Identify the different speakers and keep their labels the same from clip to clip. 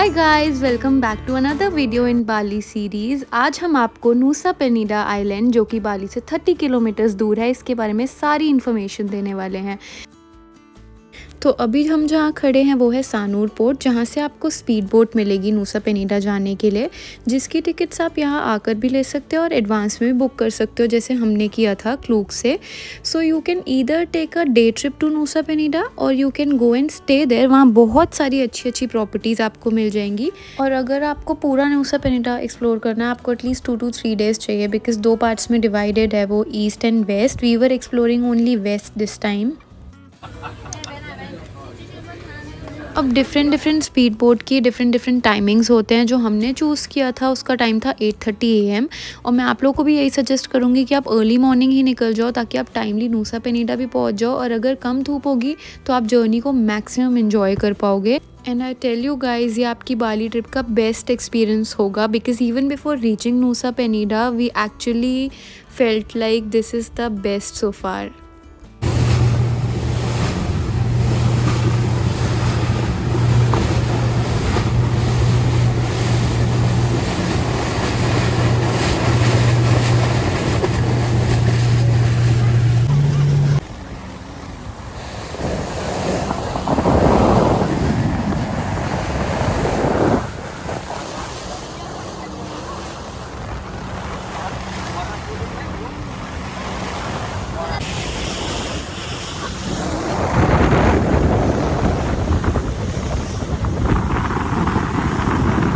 Speaker 1: Hi guys, welcome back to another video in Bali series. आज हम आपको नूसा Penida island जो कि बाली से 30 किलोमीटर्स दूर है, इसके बारे में सारी इन्फॉर्मेशन देने वाले हैं। तो अभी हम जहाँ खड़े हैं वो है सानूर पोर्ट, जहाँ से आपको स्पीड बोट मिलेगी नूसा पेनिडा जाने के लिए, जिसकी टिकट्स आप यहाँ आकर भी ले सकते हो और एडवांस में भी बुक कर सकते हो, जैसे हमने किया था क्लूक से। So you can either take a day trip to Nusa Penida और you can go and stay there. वहाँ बहुत सारी अच्छी अच्छी प्रॉपर्टीज़ आपको मिल जाएंगी। और अगर आपको पूरा नूसा पेनिडा एक्सप्लोर करना है, आपको एटलीस्ट 2 to 3 डेज़ चाहिए, बिकॉज 2 पार्ट्स में डिवाइडेड है वो, east and west. We were exploring only west this time. अब डिफरेंट स्पीड बोट की डिफरेंट टाइमिंग्स होते हैं। जो हमने चूज़ किया था उसका टाइम था 8:30 AM, और मैं आप लोगों को भी यही सजेस्ट करूँगी कि आप अर्ली मॉर्निंग ही निकल जाओ, ताकि आप टाइमली नूसा पेनिडा भी पहुँच जाओ। और अगर कम धूप होगी तो आप जर्नी को मैक्सिमम इन्जॉय कर पाओगे। And I tell you guys, ये आपकी बाली ट्रिप का बेस्ट एक्सपीरियंस होगा, because even before reaching Nusa Penida we actually felt like this is the best so far.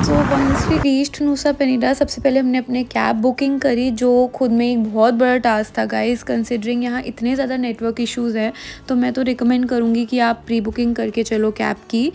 Speaker 1: So once we reached Nusa Penida, सबसे पहले हमने अपने cab booking करी, जो खुद में एक बहुत बड़ा टास्क था गाइस, कंसिडरिंग यहाँ इतने ज़्यादा नेटवर्क इश्यूज़ हैं। तो मैं तो रिकमेंड करूँगी कि आप प्री बुकिंग करके चलो कैब की।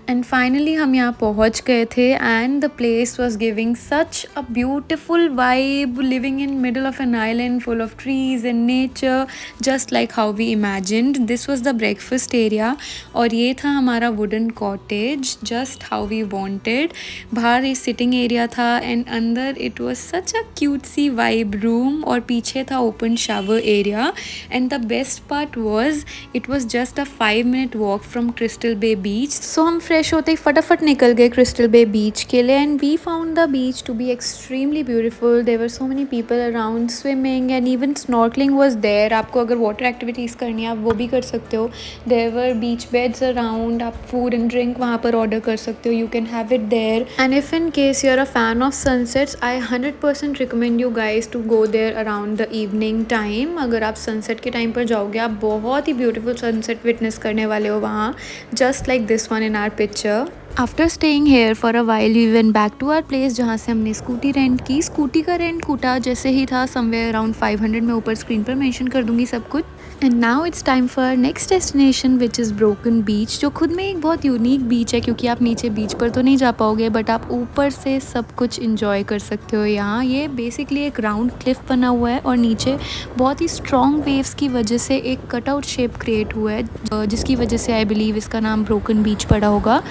Speaker 1: एंड फाइनली हम यहाँ पहुँच गए थे, and the place was giving such a beautiful vibe, living in middle of an island full of trees and nature, just like how we imagined. This was the breakfast area, और ये था हमारा wooden cottage, just how we wanted. बाहर ये sitting area था, and अंदर it was such a cute sea vibe room, और पीछे था open shower area. And the best part was it was just a 5-minute walk from Crystal Bay beach. So हम fresh होते ही फटाफट निकल गए क्रिस्टल बे बीच के लिए, and we found the beach to be extremely beautiful. There were so many people around swimming, and even snorkeling was there. आपको अगर water activities करनी है आप वो भी कर सकते हो। There were beach beds around, आप फूड एंड ड्रिंक वहाँ पर ऑर्डर कर सकते हो, you can have it there. And if in case you are a fan of sunsets, I 100% recommend you guys to go there around the evening time. अगर आप sunset के time पर जाओगे, आप बहुत ही ब्यूटीफुल सनसेट विटनेस करने वाले हो वहाँ, just like this one in our picture. After staying here for a while we went back to our place, जहाँ से हमने स्कूटी रेंट की। स्कूटी का रेंट कुटा जैसे ही था, समवेयर अराउंड 500 में, ऊपर स्क्रीन पर मेंशन कर दूंगी सब कुछ। And now it's time for next destination which is Broken Beach, जो खुद में एक बहुत यूनिक बीच है, क्योंकि आप नीचे बीच पर तो नहीं जा पाओगे, बट आप ऊपर से सब कुछ इंजॉय कर सकते हो यहाँ। ये बेसिकली एक राउंड क्लिफ बना हुआ है, और नीचे बहुत ही स्ट्रॉन्ग वेव्स की वजह से एक कटआउट शेप क्रिएट हुआ है, जिसकी वजह से आई बिलीव इसका नाम ब्रोकन बीच पड़ा होगा।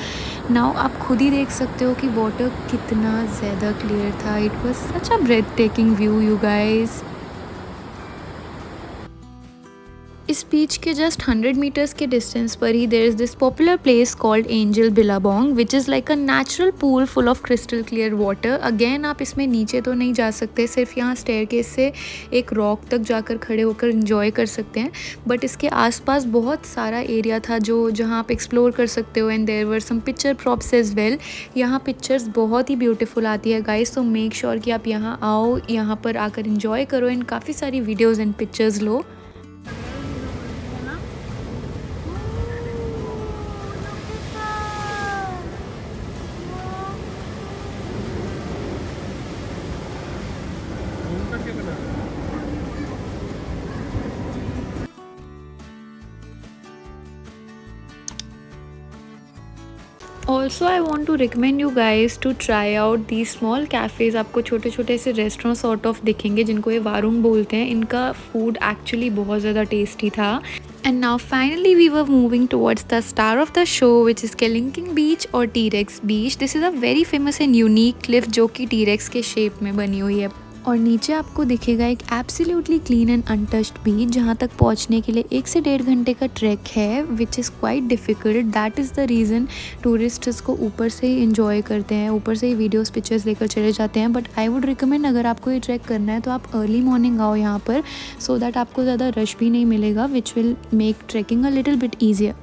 Speaker 1: नाउ आप खुद ही देख सकते हो कि वाटर कितना ज़्यादा क्लियर था। It was such a breathtaking view you guys. इस बीच के जस्ट 100 मीटर्स के डिस्टेंस पर ही there is this popular place called Angel Billabong, which is like a natural pool full of crystal clear water. Again आप इसमें नीचे तो नहीं जा सकते, सिर्फ यहाँ स्टेयरकेस से एक रॉक तक जाकर खड़े होकर इंजॉय कर सकते हैं, बट इसके आसपास बहुत सारा एरिया था जो जहाँ आप एक्सप्लोर कर सकते हो। And there were some picture props as well. यहाँ पिक्चर्स बहुत ही ब्यूटीफुल आती है गाइस, तो मेक श्योर कि आप यहाँ आओ, यहाँ पर आकर इंजॉय करो, एंड काफ़ी सारी वीडियोज़ एंड पिक्चर्स लो। Also I want to recommend you guys to try out the small cafes. आपको छोटे छोटे से रेस्टोरेंट सॉर्ट ऑफ दिखेंगे, जिनको ये वारुंग बोलते हैं। इनका फूड एक्चुअली बहुत ज़्यादा टेस्टी था। And now finally we were moving towards the star of the show, which is Kelingking Beach or T-Rex Beach. This is a very famous and unique cliff जो कि T-Rex के shape में बनी हुई है। और नीचे आपको दिखेगा एक एब्सोल्युटली क्लीन एंड अनटच्ड बीच, जहाँ तक पहुँचने के लिए 1 से 1.5 घंटे का ट्रैक है, which is quite difficult. That is the reason tourist इसको ऊपर से ही इंजॉय करते हैं, ऊपर से ही वीडियोस पिक्चर्स लेकर चले जाते हैं। बट आई वुड रिकमेंड, अगर आपको ये ट्रैक करना है तो आप अर्ली मॉर्निंग आओ यहाँ पर, सो दैट आपको ज़्यादा रश भी नहीं मिलेगा, which will make trekking a little bit easier.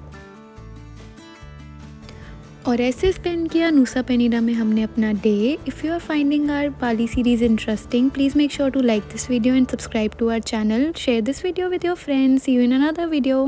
Speaker 1: और ऐसे स्पेंड किया नूसा पेनिडा में हमने अपना day. If you are finding our Bali series interesting, please make sure to like this video and subscribe to our channel. Share this video with your friends. See you in another video.